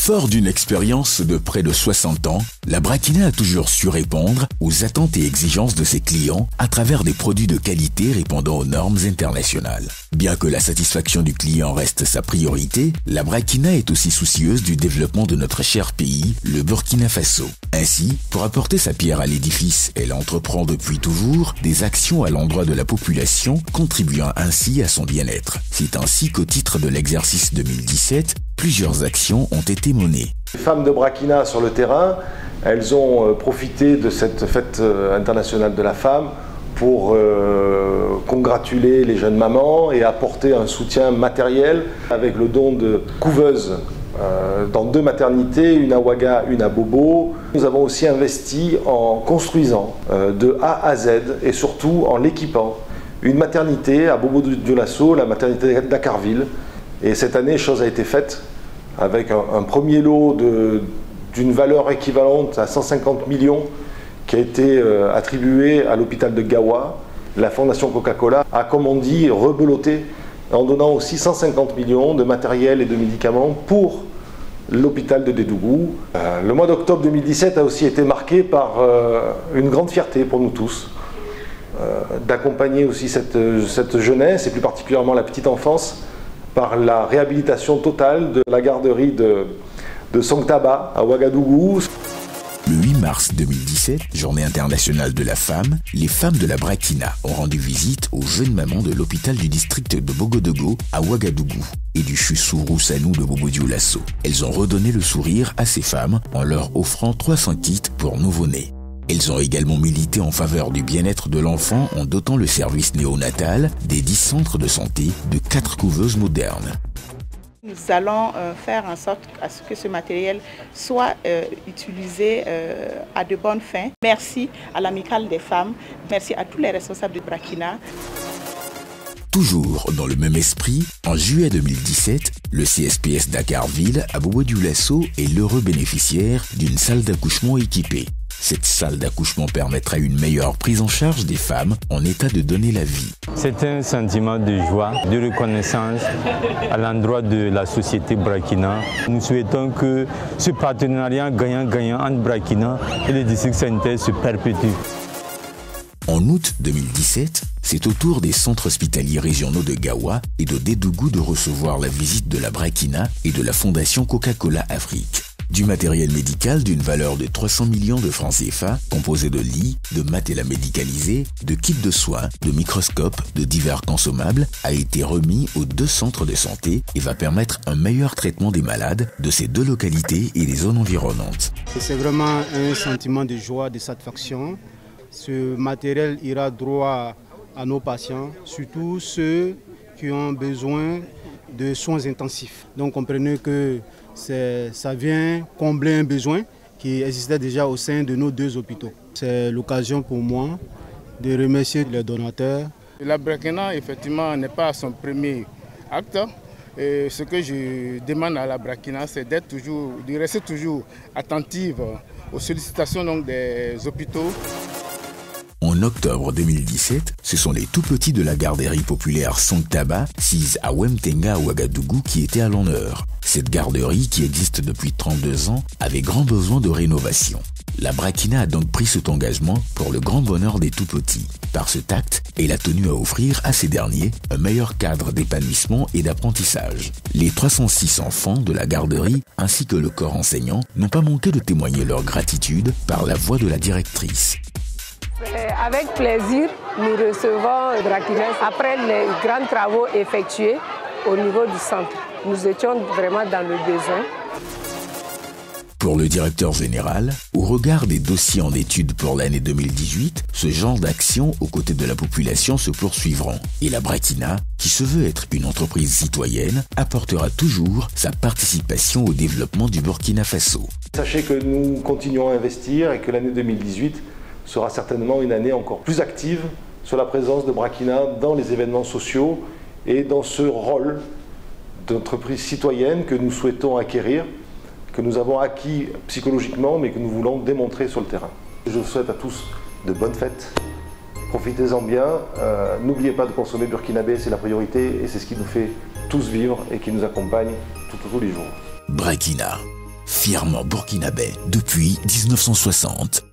Fort d'une expérience de près de 60 ans, la Brakina a toujours su répondre aux attentes et exigences de ses clients à travers des produits de qualité répondant aux normes internationales. Bien que la satisfaction du client reste sa priorité, la Brakina est aussi soucieuse du développement de notre cher pays, le Burkina Faso. Ainsi, pour apporter sa pierre à l'édifice, elle entreprend depuis toujours des actions à l'endroit de la population, contribuant ainsi à son bien-être. C'est ainsi qu'au titre de l'exercice 2017, plusieurs actions ont été menées. Les femmes de Brakina sur le terrain, elles ont profité de cette fête internationale de la femme pour congratuler les jeunes mamans et apporter un soutien matériel avec le don de couveuses dans 2 maternités, une à Ouaga, une à Bobo. Nous avons aussi investi en construisant de A à Z et surtout en l'équipant une maternité à Bobo Dioulasso, la maternité d'Acarville. Et cette année, chose a été faite avec un premier lot d'une valeur équivalente à 150 millions qui a été attribué à l'hôpital de Gawa. La Fondation Coca-Cola a, comme on dit, rebeloté en donnant aussi 150 millions de matériel et de médicaments pour l'hôpital de Dédougou. Le mois d'octobre 2017 a aussi été marqué par une grande fierté pour nous tous, d'accompagner aussi cette jeunesse et plus particulièrement la petite enfance par la réhabilitation totale de la garderie de Songtaba à Ouagadougou. Le 8 mars 2017, journée internationale de la femme, les femmes de la Brakina ont rendu visite aux jeunes mamans de l'hôpital du district de Bogodogo à Ouagadougou et du Chussourou Sanou de Bobo Dioulasso. Elles ont redonné le sourire à ces femmes en leur offrant 300 kits pour nouveau-nés. Elles ont également milité en faveur du bien-être de l'enfant en dotant le service néonatal des 10 centres de santé de 4 couveuses modernes. Nous allons faire en sorte à ce que ce matériel soit utilisé à de bonnes fins. Merci à l'Amicale des femmes, merci à tous les responsables de Brakina. Toujours dans le même esprit, en juillet 2017, le CSPS d'Acarville à Bobo Dioulasso est l'heureux bénéficiaire d'une salle d'accouchement équipée. Cette salle d'accouchement permettra une meilleure prise en charge des femmes en état de donner la vie. C'est un sentiment de joie, de reconnaissance à l'endroit de la société Brakina. Nous souhaitons que ce partenariat gagnant-gagnant entre Brakina et les districts sanitaires se perpétue. En août 2017, c'est au tour des centres hospitaliers régionaux de Gawa et de Dédougou de recevoir la visite de la Brakina et de la Fondation Coca-Cola Afrique. Du matériel médical d'une valeur de 300 millions de francs CFA, composé de lits, de matelas médicalisés, de kits de soins, de microscopes, de divers consommables, a été remis aux 2 centres de santé et va permettre un meilleur traitement des malades de ces 2 localités et des zones environnantes. C'est vraiment un sentiment de joie, de satisfaction. Ce matériel ira droit à nos patients, surtout ceux qui ont besoin de soins intensifs. Donc comprenez que ça vient combler un besoin qui existait déjà au sein de nos 2 hôpitaux. C'est l'occasion pour moi de remercier les donateurs. La Brakina, effectivement, n'est pas à son premier acte. Et ce que je demande à la Brakina, c'est de rester toujours attentive aux sollicitations donc, des hôpitaux. En octobre 2017, ce sont les tout-petits de la garderie populaire Songtaba, sise à Wemtenga, Ouagadougou, qui étaient à l'honneur. Cette garderie, qui existe depuis 32 ans, avait grand besoin de rénovation. La Brakina a donc pris cet engagement pour le grand bonheur des tout-petits. Par ce tact, elle a tenu à offrir à ces derniers un meilleur cadre d'épanouissement et d'apprentissage. Les 306 enfants de la garderie, ainsi que le corps enseignant, n'ont pas manqué de témoigner leur gratitude par la voix de la directrice. Avec plaisir, nous recevons Brakina après les grands travaux effectués au niveau du centre. Nous étions vraiment dans le besoin. Pour le directeur général, au regard des dossiers en étude pour l'année 2018, ce genre d'actions aux côtés de la population se poursuivront. Et la Brakina, qui se veut être une entreprise citoyenne, apportera toujours sa participation au développement du Burkina Faso. Sachez que nous continuons à investir et que l'année 2018 sera certainement une année encore plus active sur la présence de Brakina dans les événements sociaux et dans ce rôle d'entreprise citoyenne que nous souhaitons acquérir, que nous avons acquis psychologiquement mais que nous voulons démontrer sur le terrain. Je vous souhaite à tous de bonnes fêtes, profitez-en bien, n'oubliez pas de consommer burkinabé, c'est la priorité et c'est ce qui nous fait tous vivre et qui nous accompagne tous les jours. Brakina, fièrement burkinabé depuis 1960.